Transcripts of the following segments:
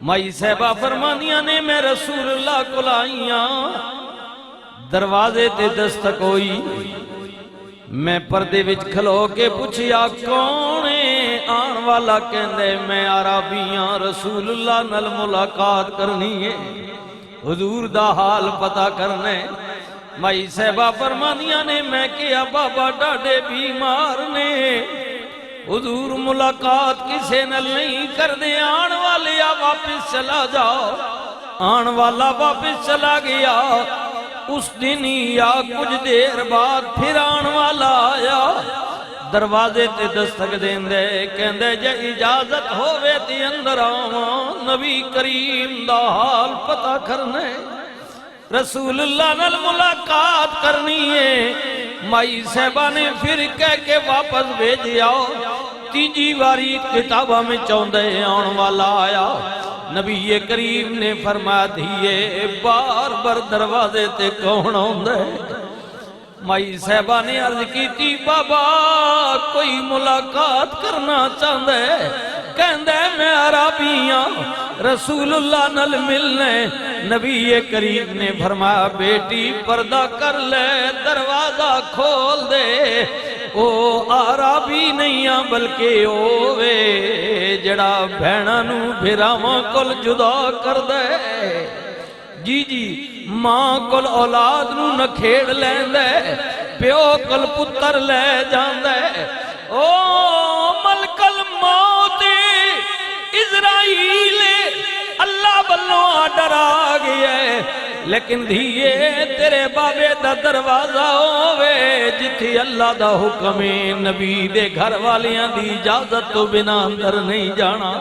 مائی صاحبہ فرمانیاں نے میں رسول اللہ کو لائیاں دروازے تے دستک ہوئی میں پردے وچ کھلو کے پوچھیا کونے آن والا کہندے میں عربیاں رسول اللہ نال ملاقات کرنی ہے حضور دا حال پتہ کرنے مائی صاحبہ فرمانیاں نے میں کیا بابا ڈاڈے بیمار نے حضور ملاقات کسے نال نہیں کر دے آن والے واپس چلا جاؤ آن والا واپس چلا گیا اس دن یا کچھ دیر بعد پھر آن والا آیا دروازے تے دستک دین دے کہندے جے اجازت ہووے تے اندر آواں نبی کریم دا حال پتہ کرنے رسول اللہ نال ملاقات کرنی ہے مائی صاحبہ نے پھر کہہ کے واپس بھیجیا تیجی واری کتابہ میں چوندے آن والا آیا نبی کریم نے فرما دیئے بار بار دروازے تے کون ہوندے مائی صاحبہ نے عرض کی تھی بابا کوئی ملاقات کرنا چاہندے کہندے میں عربیاں رسول اللہ نل ملنے نبی کریم نے فرمایا بیٹی پردہ کر لے دروازہ کھول دے او عربی نہیں بلکہ اوے جڑا بھیڑاں نو بھراواں کول جدا کر دے جی جی ماں کول اولاد نو نہ کھیڑ لیندے پیو کول پتر لے جاندے او ملک الموت اسرائیل اللہ بلوں آڈر آ گیا ہے لیکن دھیے تیرے بابے دا دروازہ ہوئے جتھی اللہ دا حکم نبی دے گھر والیاں دی اجازت تو بنا اندر نہیں جانا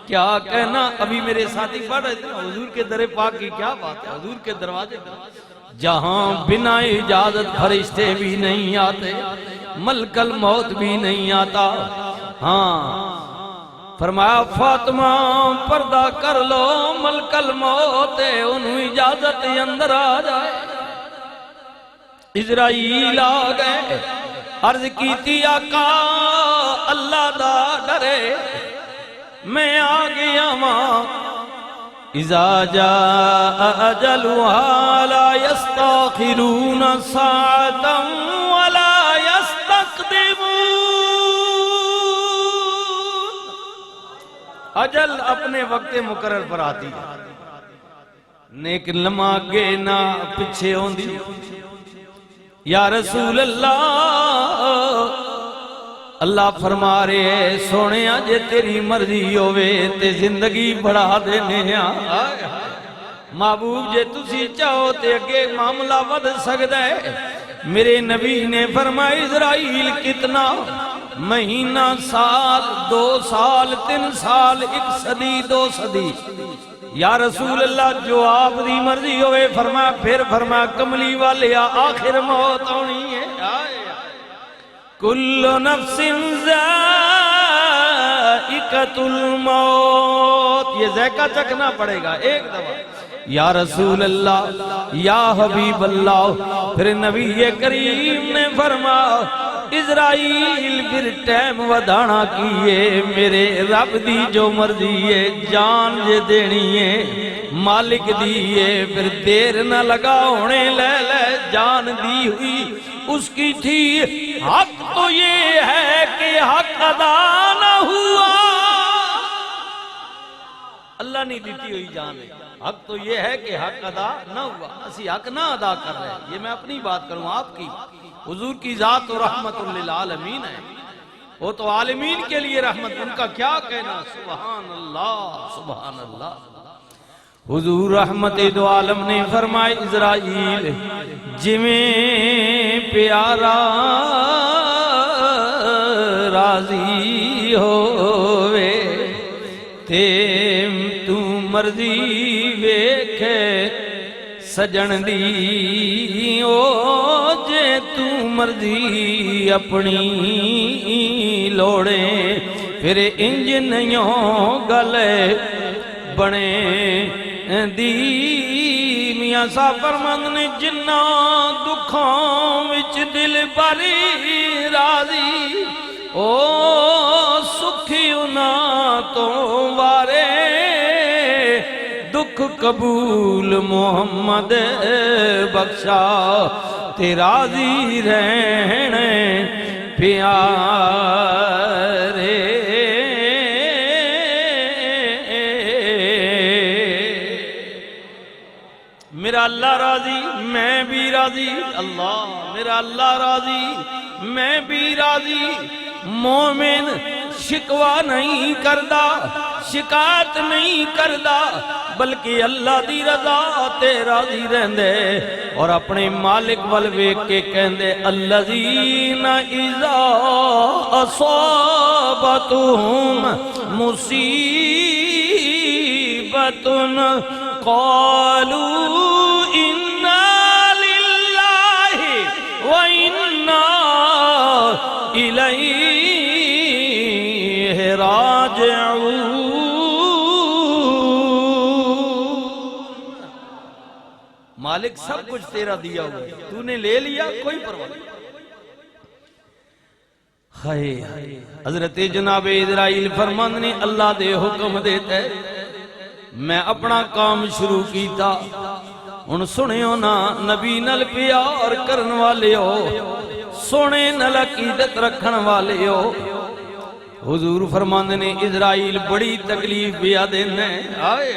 کیا کہنا ابھی میرے ساتھی پڑھ رہے تھے حضور کے در پاک کی کیا بات ہے حضور کے دروازے جہاں بنا اجازت فرشتے بھی نہیں آتے ملک الموت بھی نہیں آتا ہاں فرمایا فاطمہ پردہ کر لو ملک الموت انہوں اجازت اندر آ جائے اسرائیل آ گئے عرض کی تھی آقا اللہ دا ڈرے میں آ گیا ماں اذا جاء اجلها لا يستاخرون ساعة ولا يستقدمون اجل اپنے وقت مقرر پر آتی ہے نیک لمحہ آگے نہ پیچھے ہوندی یا رسول اللہ اللہ فرما رہے سونے آجے تیری مرضی ہوئے تے زندگی بڑھا دینے محبوب جے تسی چاہو تے اگے معاملہ ود سکتا ہے میرے نبی نے فرمایا اسرائیل کتنا مہینہ سال 2 سال 3 سال 1 صدی 2 صدی یا رسول اللہ جو آپ دی مرضی ہوئے فرمایا پھر فرمایا کملی والے آخر موت ہونی ہے کل نفس ذائقۃ الموت یہ ذائقہ چکھنا پڑے گا ایک دفعہ یا رسول اللہ یا حبیب اللہ پھر نبی کریم نے فرمایا اسرائیل پھر ٹائم ودانا کیے میرے رب دی جو مرضی ہے جان جے دینی ہے مالک دی ہے پھر دیر نہ لگا ہونے لے لے جان دی ہوئی اس کی تھی حق تو یہ ہے کہ حق ادا نہ ہوا اللہ نہیں دیتی ہوئی جان ہے حق تو یہ ہے کہ حق ادا نہ ہوا اسی حق نہ ادا کر رہے یہ میں اپنی بات کروں آپ کی حضور کی ذات و رحمت للعالمین ہے وہ تو عالمین کے لیے رحمت ان کا کیا کہنا سبحان اللہ سبحان اللہ حضور رحمت دو عالم نے فرمائے اسرائیل جویں پیارا راضی ہوئے تیم تو مرضی ویکھے سجن دی او جے تو مرضی اپنی لوڑے پھر انج نیوں گلے بنے دی میاں صاحب فرماندے نے جنہ دکھاں وچ دل بری راضی او سکھی انہاں تو وارے رخ قبول محمد بخشا تے راضی رہنے پیارے میرا اللہ راضی میں بھی راضی اللہ میرا اللہ راضی میں بھی راضی مومن شکوا نہیں کردا شکایت نہیں کردا بلکہ اللہ دی رضا تے راضی رہندے اور اپنے مالک ول ویکھ کے کہندے الذین اذا اصابتهم مصیبۃ قالوا انا للہ وانا الیہ راجعون مالک سب کچھ تیرا دیا ہوا ہے تو نے لے لیا کوئی پرواہ نہیں حضرت جناب اسرائیل فرماندے نے اللہ دے حکم دیتا ہے میں اپنا کام شروع کیتا ان سنیو نا نبی نل پیار کرن والے ہو سونے نل عقیدت رکھن والے ہو حضور فرماندے نے اسرائیل بڑی تکلیف بیا دینے آئے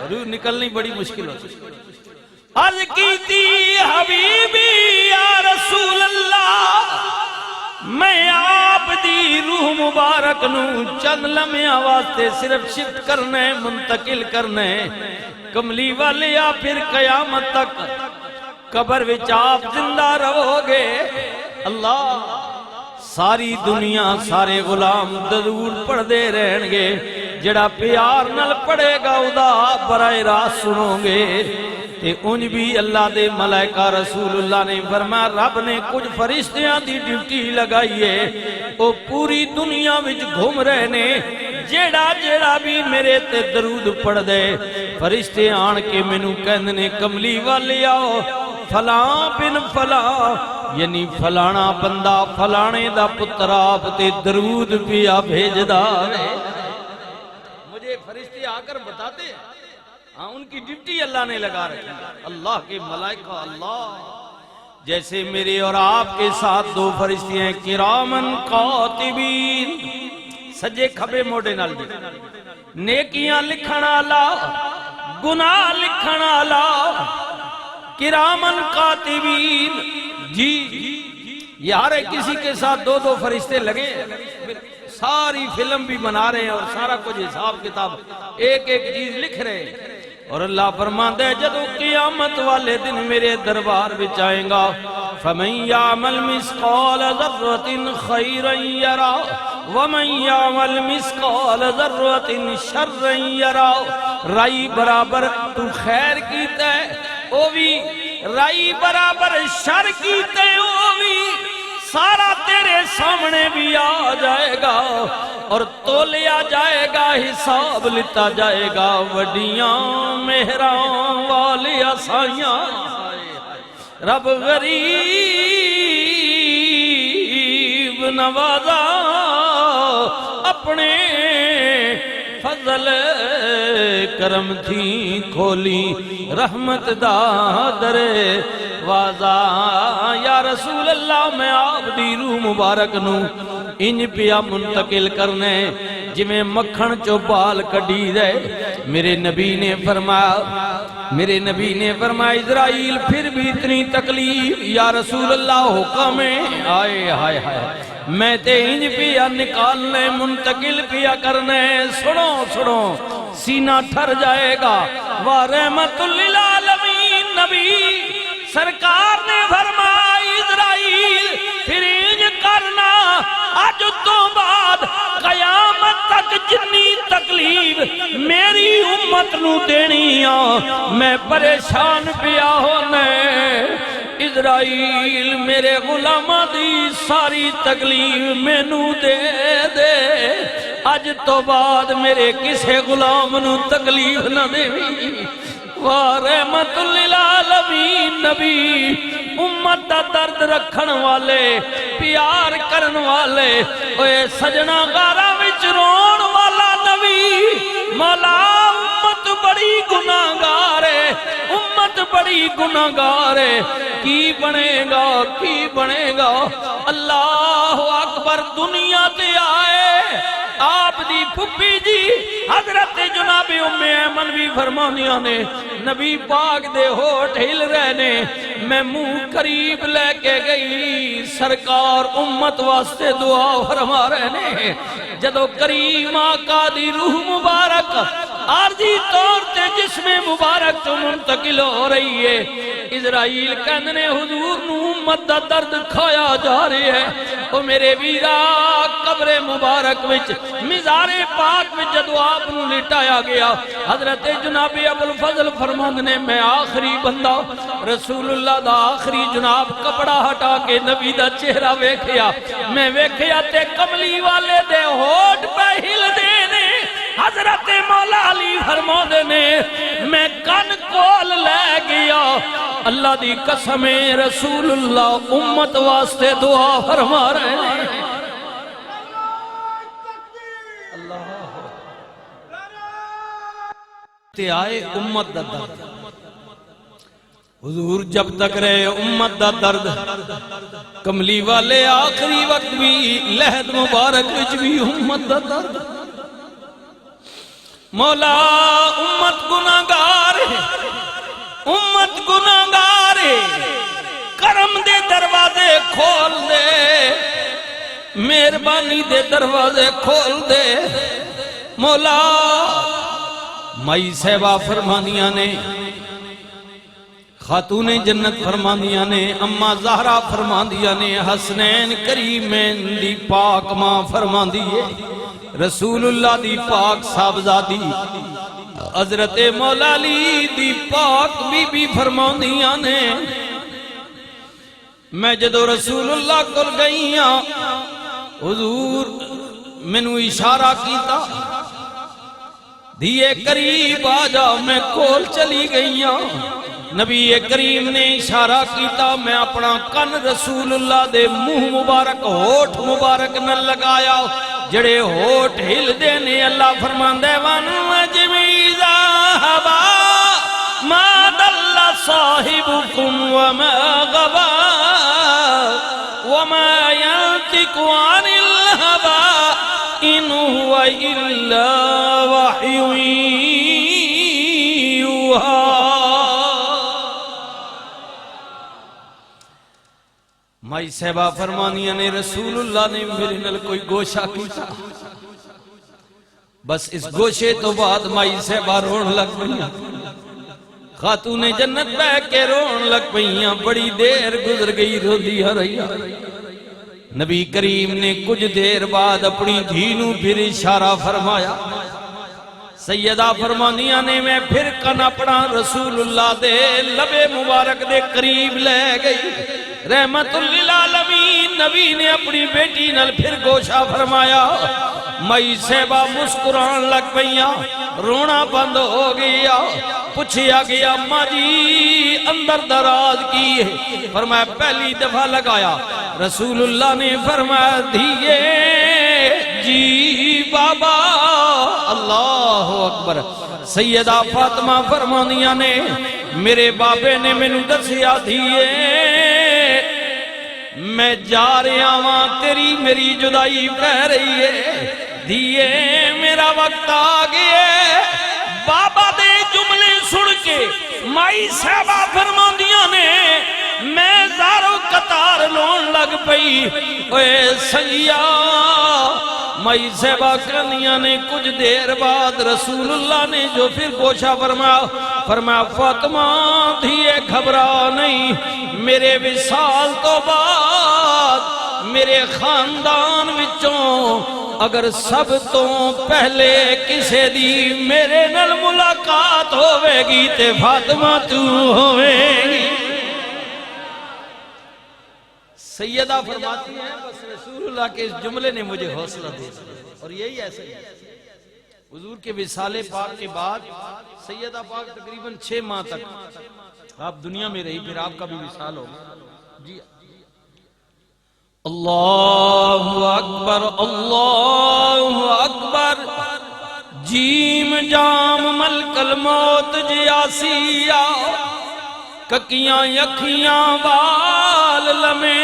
روح نکلنی بڑی مشکل ہوتی عرض کیتی حبیبی یا رسول اللہ میں آپ دی روح مبارک نو چند لمحہ واسطے صرف شفٹ کرنے منتقل کرنے کملی والے یا پھر قیامت تک قبر وچ آپ زندہ رہو گے اللہ ساری دنیا سارے غلام درود پڑھ دے رہن گے جڑا پیار نل پڑھے گا ادا براہ راست سنو گے تے انج بھی اللہ دے ملائکہ رسول اللہ نے فرمایا رب نے کچھ فرشتیاں دی ڈیوٹی لگائی ہے وہ پوری دنیا وچ گھوم رہے نے جیڑا بھی میرے تے درود پڑھ دے فرشتے آن کے مینوں کہندے نے کملی والے آؤ فلاں بن فلاں یعنی فلانا بندہ فلانے دا پتر آپ تے درود پیا بھیجدا ہے مجھے فرشتے آ کر بتاتے ہیں ان کی ڈیوٹی اللہ نے لگا رکھی اللہ کے ملائکہ اللہ جیسے میرے اور آپ کے ساتھ دو فرشتے ہیں کرامن کاتبین سجے کھبے موڑے نال دی نیکیاں لکھن والا گناہ لکھن والا کرامن کاتبین جی یار کسی کے ساتھ دو دو فرشتے لگے ساری فلم بھی بنا رہے ہیں اور سارا کچھ حساب کتاب ایک ایک چیز لکھ رہے ہیں اور اللہ فرماتا ہے جدو قیامت والے دن میرے دربار بچ آئیں گا فَمَنْ يَعْمَلْ مِثْقَالَ ذَرَّةٍ خَيْرًا يَرَى وَمَنْ يَعْمَلْ مِثْقَالَ ذَرَّةٍ شَرًّا يَرَى رائی برابر تو خیر کیتا ہے وہ بھی رائی برابر شر کیتا ہے وہ بھی سارا تیرے سامنے بھی آ جائے گا اور تولیا جائے گا حساب لیتا جائے گا وڈیاں مہران والی آسائیاں رب غریب نوازا اپنے فضل کرم تھی کھولی رحمت دا در وازا یا رسول اللہ میں آپ دی روح مبارک نو انج پیا منتقل کرنے جی میں مکھن چو بال کڑی دے میرے نبی نے فرمایا اسرائیل پھر بھی اتنی تکلیف یا رسول اللہ حکم آئے ہائے ہائے میں تے انج پیا نکالنے منتقل پیا کرنے سنو سینہ ٹھر جائے گا وَرَحْمَةُ لِلْعَالَمِينَ نبی سرکار نے فرمایا اسرائیل پھر انج کرنا آج تو بعد قیامت تک جتنی تکلیف میری امت نو دینی میں پریشان پیا ہونے اسرائیل میرے غلامہ دی ساری تکلیف میں نو دے دے آج تو بعد میرے کسے غلام نو تکلیف نہ دے وَرَحْمَةُ لِلْعَالَمِينَ نبی امت دا درد رکھن والے پیار کرن والے اوے سجنا غارہ وچ رون والا نبی مولا امت بڑی بڑی گناہگار ہے، امت بڑی گناہگار ہے، کی بنے گا کی بنے گا؟ اللہ اکبر، دنیا تے آئے آپ دی پھپھی جی حضرت جناب ام ایمن بھی فرمانیاں نے نبی پاک دے ہوٹھ ہل رہنے، میں منہ قریب لے کے گئی، سرکار امت واسطے دعا فرما رہنے، جدو کریم آقا دی روح مبارک عارضی طور تے جسم مبارک تو منتقل ہو رہی ہے، اسرائیل کہنے حضور نو امت دا درد کھایا جا رہے ہے، او میرے ویرا قبر مبارک وچ مزار پاک میں جدو آپ نو لٹایا گیا، حضرت جناب ابوالفضل فرماند نے میں آخری بندہ رسول اللہ دا آخری جناب کپڑا ہٹا کے نبی دا چہرہ ویکھیا، میں ویکھیا تے کملی والے دے ہوٹ پہ ہل دینے، حضرت مولا علی فرماند نے میں کن کول لے گیا، اللہ دی قسم رسول اللہ امت واسطے دعا فرما رہے ہیں۔ تے آئے امت دا درد، حضور جب تک رہے امت دا درد، کملی والے آخری وقت بھی لہد مبارک وچ بھی امت دا درد، مولا امت گناہگار ہے، امت گناہگار ہے، کرم دے دروازے کھول دے، مہربانی دے دروازے کھول دے، مولا مائی صاحبہ فرمانیاں نے، خاتون جنت فرماندیاں نے، اماں زہرا فرماندیاں نے، حسنین کریمین دی پاک ماں فرماندیے، رسول اللہ دی پاک صاحبزادی حضرت مولا علی دی پاک بی بی فرماندیاں نے، میں جدو رسول اللہ کل گئیاں حضور منو اشارہ کیتا دیئے قریب آ جاؤ، میں کول چلی گئیاں، نبی کریم نے اشارہ کیتا، میں اپنا کن رسول اللہ دے منہ مبارک ہوٹ مبارک نہ لگایا، جڑے ہوٹ ہل دینے اللہ فرماندے وَنُجْمِي ذَهَبَا مَا دَلَّ صَاحِبُكُمْ وَمَا غَوَا وَمَا يَنْطِقُ عَنِ الْهَوَا إِنْ هُوَ إِلَّا وَحْيٌ يُوحَىٰ۔ مائی صاحبہ فرمانیاں نے رسول اللہ نے میرے نل کوئی گوشہ کیتا، بس اس گوشے تو بعد مائی صاحبہ رون لگ پئیاں، خاتون جنت بہ کے رون لگ پئیاں، بڑی دیر گزر گئی روندی ہریا، نبی کریم نے کچھ دیر بعد اپنی دھینوں پھر اشارہ فرمایا، سیدہ فرمانیاں نے میں پھر کن اپنا رسول اللہ دے لبے مبارک دے قریب لے گئی، رحمت للعالمین نبی نے اپنی بیٹی نل پھر گوشہ فرمایا، مائی صاحبہ مسکران لگ پئیاں، رونا بند ہو گیا، پوچھیا گیا ماں جی اندر دراز کی ہے، فرمایا پہلی دفعہ لگایا، رسول اللہ نے فرمایا دھیے جی بابا، اللہ اکبر، سیدہ فاطمہ فرمانیاں نے میرے بابے نے میں دسیا دھیے میں جا رہا ہاں، تیری میری جدائی پہ رہی ہے، دھیے میرا وقت آ گیا، بابا دے جملے سن کے مائی صاحبہ فرماندیاں نے میں زارو قطار لون لگ پئی، اے سنگیا مائی صاحبہ کہنیاں نے کچھ دیر بعد رسول اللہ نے جو پھر گوشہ فرمایا فاطمہ دھیے گھبرا نہیں، میرے وصال تو بعد میرے خاندان وچوں اگر سب تو پہلے کسے دی میرے نل ملاقات ہوئے گی تے فاطمہ تو ہوئے گی۔ سیدہ فرماتی ہیں بس رسول اللہ کے اس جملے نے مجھے حوصلہ دیا، اور یہی ایسا ہی حضور کے وصال پاک کے بعد سیدہ پاک تقریباً 6 ماہ تک آپ دنیا میں رہی، پھر آپ کا بھی وصال ہوگا جی۔ اللہ اکبر اللہ اکبر، جیم جام مل ملکل موت جیاسیا ککیاں یکھیاں وال لمے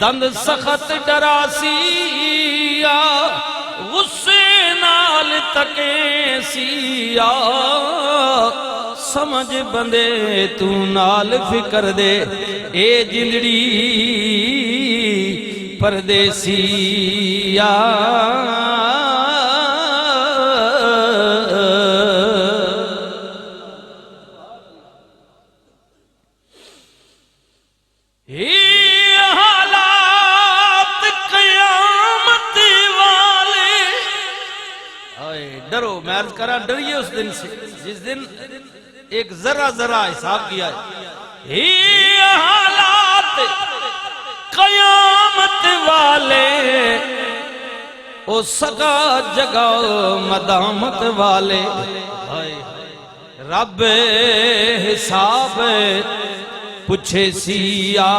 دند سخت ڈراسیا غصے نال تکیں سیا سمجھ بندے تو نال فکر دے اے جندڑی پردیسیا ڈرو میں عرض کرا ڈریے اس دن سے جس دن ایک ذرہ حساب کیا ہے یہ حالات قیامت والے او سگا جگہ مدامت والے رب حساب پوچھے سیا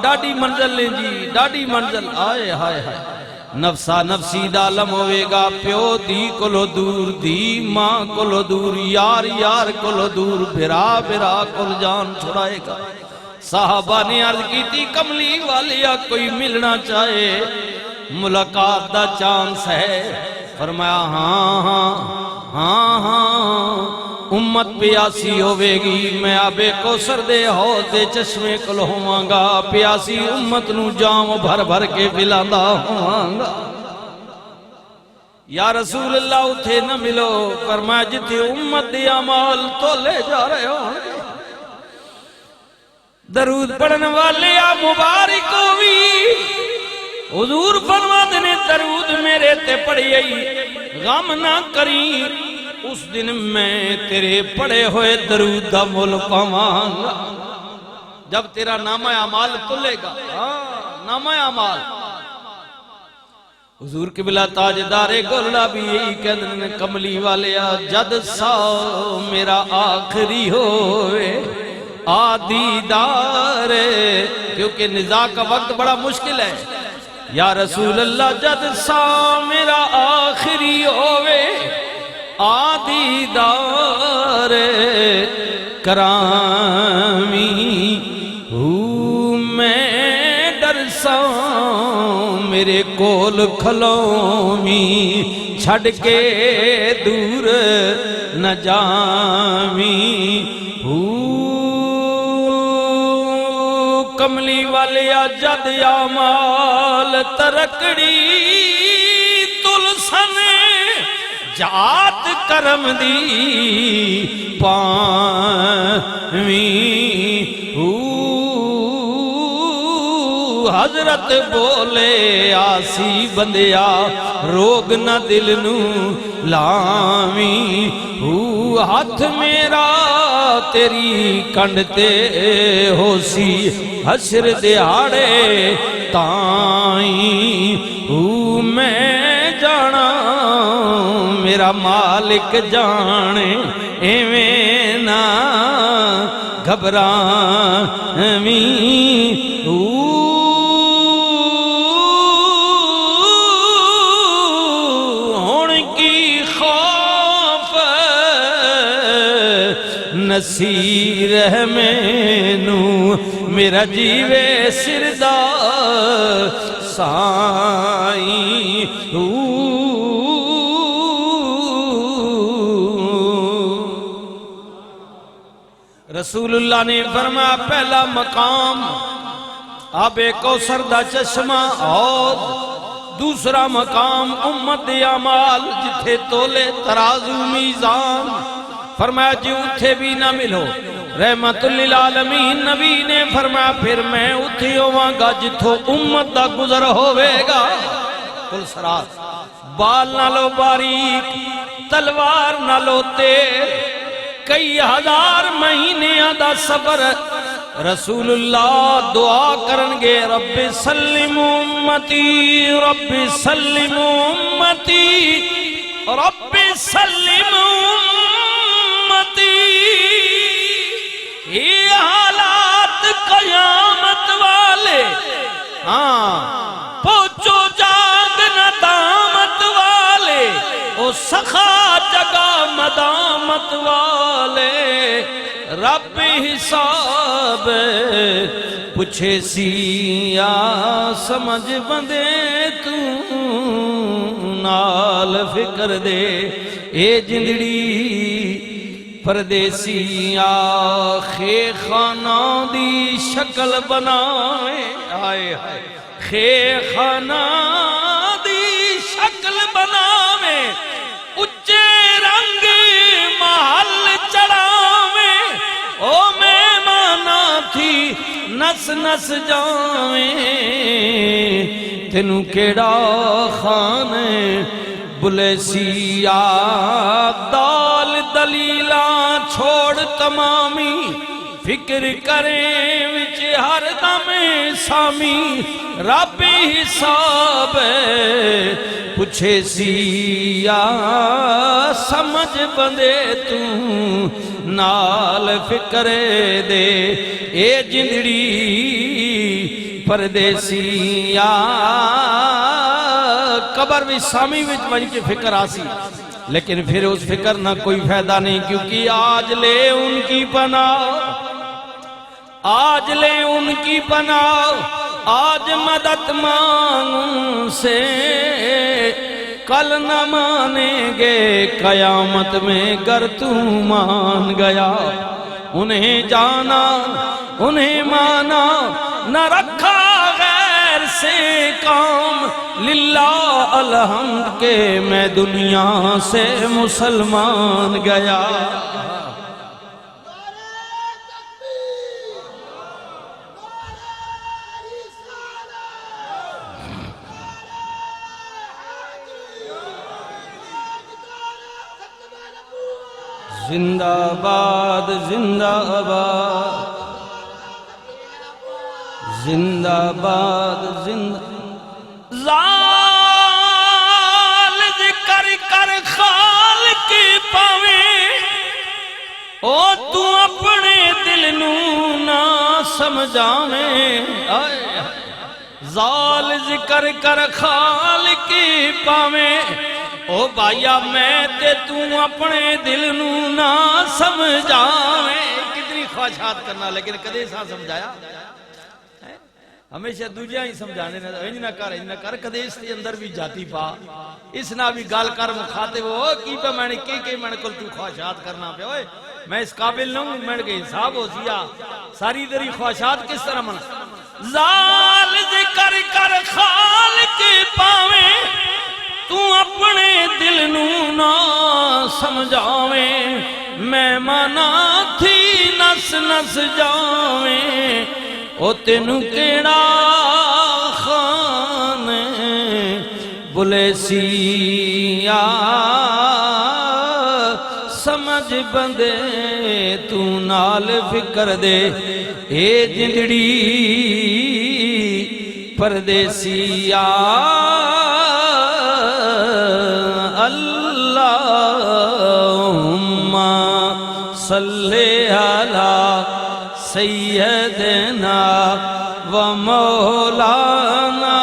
ڈاڈی منزل لیں جی ڈاڈی منزل آئے ہائے ہائے نفسا نفسی دا عالم ہوئے گا پیو دی کلو دور دی ماں کلو دور یار یار کلو دور بھرا بھرا کل جان چھڑائے گا صحابہ نے عرض کی تھی کملی والیا کوئی ملنا چاہے ملاقات دا چانس ہے فرمایا ہاں ہاں ہاں ہاں امت پیاسی ہوئے گی میں آبے کوثر دے حوض دے چشمے کل ہوواں گا پیاسی امت نو جام بھر بھر کے پلاندا ہوواں گا یا رسول اللہ اتھے نہ ملو فرمایا جتھے امت دی اعمال تو لے جا رہے ہوں درود پڑھنے والے یا مبارک ہوئی حضور فرما دینے درود میرے تے پڑھی غم نہ کری اس دن میں تیرے پڑے ہوئے درود دا مول پاواں گا جب تیرا نامہ اعمال تلے گا نامہ اعمال حضور قبلہ تاجدار گولڑا بھی یہی کہنے کملی والے جد ساؤ میرا آخری ہوئے آدھی دار کیونکہ نزاع کا وقت بڑا مشکل ہے یا رسول اللہ جد ساؤ میرا آخری ہوئے آدھی دار کرامی ہوں میں ڈرساں میرے کول کھلومی چھڑ کے دور نہ جامی کملی والے جد اعمال ترکڑی تلسن جات کرم دی پاویں حضرت بولے آسی بندیا روگ نہ دل نو لاویں ہاتھ میرا تیری کنڈتے ہو سی حشر دیہاڑے تائیں میں جانا میرا مالک جانے ایویں نہ گھبراویں ہون کی خوف نصیر ہے مینو میرا جیوے سردہ سائیں رسول اللہ نے فرمایا پہلا مقام آب کوثر دا چشمہ اور دوسرا مقام امت دی اعمال جتھے تولے ترازو میزان فرمایا جی اتھے بھی نہ ملو رحمت للعالمین نبی نے فرمایا پھر میں اتھی ہوا گا جتھو امت دا گزر ہوئے گا کل سرات بال نہ لو باریک تلوار نہ لو تیر کئی ہزار مہینے دا صبر رسول اللہ دعا کرنگے رب سلم امتی رب سلم امتی رب سلم امتی یہ حالات قیامت والے پوچھو جاگ ندامت والے او سخا جگہ مدام قیامت والے رب حساب پوچھے سی یا سمجھ بندے تو نال فکر دے اے جندڑی پردیسی خے خانہ دی شکل بنائے آئے خے خانہ دی شکل بنائے اچے رنگ محل چڑھاوے او مہمانہ تھی نس نس جاویں تینوں کیڑا خانے بلے سیا دال دلیلہ چھوڑ تمامی فکر کریں وچ ہر دم سامی رب حساب پوچھے سیا سمجھ بندے تو نال فکر دے اے جندڑی پردیسیا قبر بھی سامی وچ بن کے فکر آسی لیکن پھر اس فکر نہ کوئی فائدہ نہیں کیونکہ آج لے ان کی پناہ آج لے ان کی پناہ آج مدد مانگ سے کل نہ مانیں گے قیامت میں گر تو مان گیا انہیں جانا انہیں مانا نہ رکھا غیر سے کام للہ الحمد کے میں دنیا سے مسلمان گیا زندہ باد زندہ باد زندہ باد زندہ زال ذکر کر خالق پاویں او تو اپنے دل نو نہ سمجھاویں زال ذکر کر خالق پاویں او بھائیا میں تے تو اپنے دل نو نہ سمجھاویں کتنی خواہشات کرنا لیکن کدے سا سمجھایا ہمیشہ دوجہ ہی سمجھانے انج نہ کر کدے اس کے اندر بھی جاتی پا اس نہ بھی گال کر مخاطب ہو کی پہ میں نے کی میں نے کل تو خواہشات کرنا پہ ہوئے میں اس قابل نہ ہوں میں نے کہ حساب ہو سیا ساری دری خواہشات کس طرح منا زال ذکر کر خالق پاویں تو اپنے دل نو نہ سمجھاویں میں مانا تھی نس نس جاویں او تینوں کیڑا خانے بلے سیا سمجھ بندے تو نال فکر دے اے جندڑی پردیسیا اللہم صلی علی سیدنا و مولانا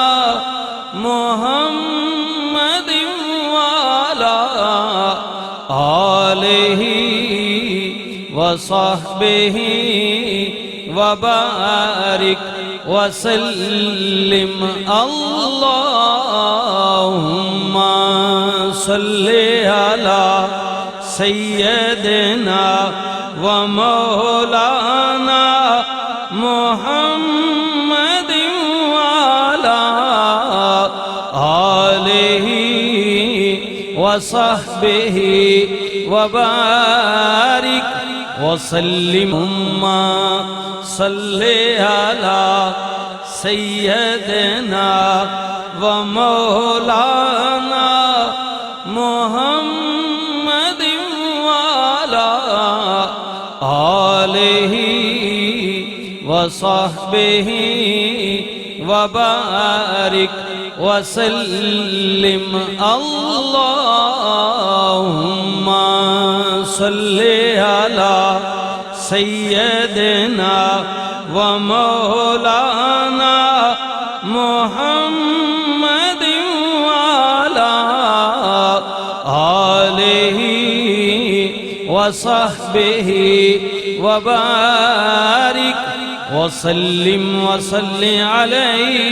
محمد والا آلہ و صحبہ و بارک وسلم اللہم صلی علی سیدنا و مولانا محمد والا آلہ و صحبہ و بارک وسلم صلی علی سیدنا و مولانا محمد والا آلہ و صحبہ و بارک وسلم اللہم صلی علی سیدنا و مولانا محمد والا آلہ وصحبه وبارك وسلم وصل عليه